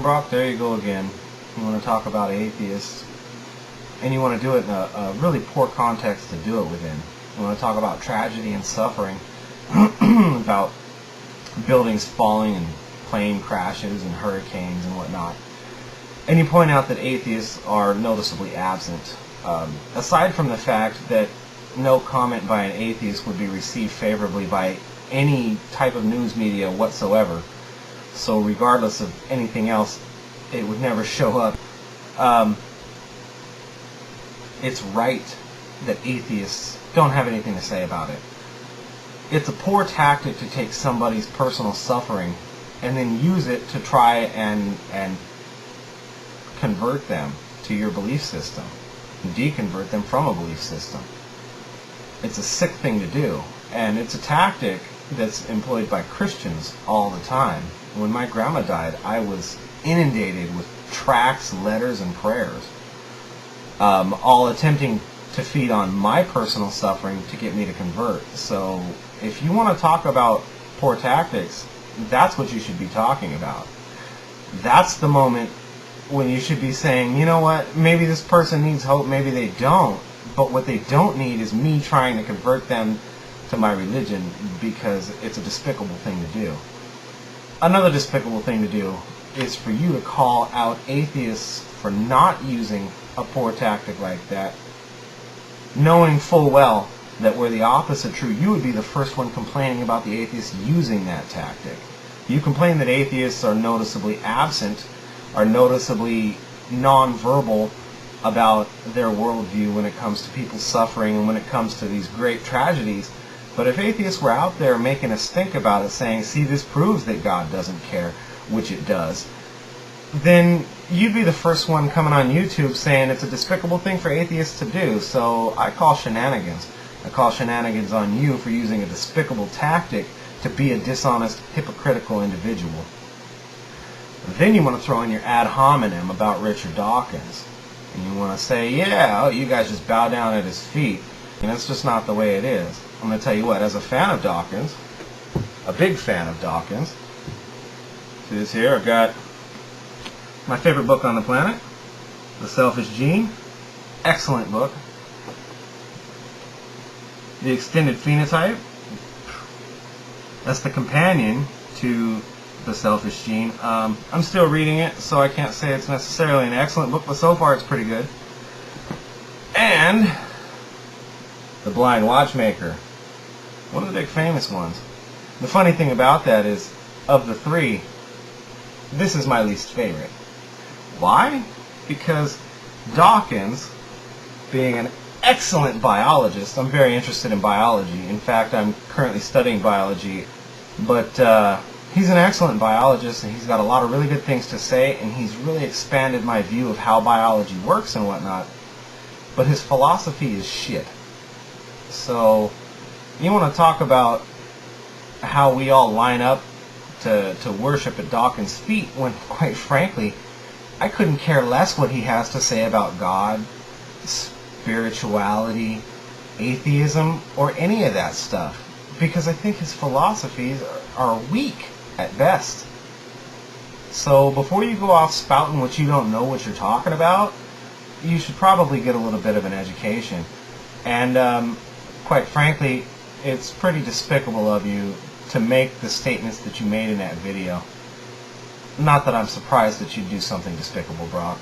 Brock, there you go again. You want to talk about atheists, and you want to do it in a really poor context to do it within. You want to talk about tragedy and suffering, about buildings falling and plane crashes and hurricanes and whatnot. And you point out that atheists are noticeably absent. Aside from the fact that no comment by an atheist would be received favorably by any type of news media whatsoever, so regardless of anything else, it would never show up. It's right that atheists don't have anything to say about it. It's a poor tactic to take somebody's personal suffering and then use it to try and convert them to your belief system, deconvert them from a belief system. It's a sick thing to do, and it's a tactic that's employed by Christians all the time. When my grandma died, I was inundated with tracts, letters, and prayers, all attempting to feed on my personal suffering to get me to convert. So if you want to talk about poor tactics, that's what you should be talking about. That's the moment when you should be saying, you know what, maybe this person needs hope, maybe they don't, but what they don't need is me trying to convert them to my religion, because it's a despicable thing to do. Another despicable thing to do is for you to call out atheists for not using a poor tactic like that, knowing full well that were the opposite true, you would be the first one complaining about the atheists using that tactic. You complain that atheists are noticeably absent, are noticeably non-verbal about their worldview when it comes to people suffering and when it comes to these great tragedies. But if atheists were out there making us think about it, saying, see, this proves that God doesn't care, which it does, then you'd be the first one coming on YouTube saying it's a despicable thing for atheists to do. So I call shenanigans. I call shenanigans on you for using a despicable tactic to be a dishonest, hypocritical individual. Then you want to throw in your ad hominem about Richard Dawkins. And you want to say, yeah, oh, you guys just bow down at his feet. And that's just not the way it is. I'm going to tell you what, as a fan of Dawkins, a big fan of Dawkins, see this here, I've got my favorite book on the planet, The Selfish Gene. Excellent book. The Extended Phenotype. That's the companion to The Selfish Gene. I'm still reading it, so I can't say it's necessarily an excellent book, but so far it's pretty good. And The Blind Watchmaker. One of the big famous ones. The funny thing about that is, of the three, this is my least favorite. Why? Because Dawkins, being an excellent biologist, I'm very interested in biology. In fact, I'm currently studying biology, but he's an excellent biologist, and he's got a lot of really good things to say, and he's really expanded my view of how biology works and whatnot. But his philosophy is shit. So you want to talk about how we all line up to worship at Dawkins' feet, when, quite frankly, I couldn't care less what he has to say about God, spirituality, atheism, or any of that stuff, because I think his philosophies are weak at best. So before you go off spouting what you don't know what you're talking about, you should probably get a little bit of an education. And quite frankly, it's pretty despicable of you to make the statements that you made in that video. Not that I'm surprised that you'd do something despicable, Brock.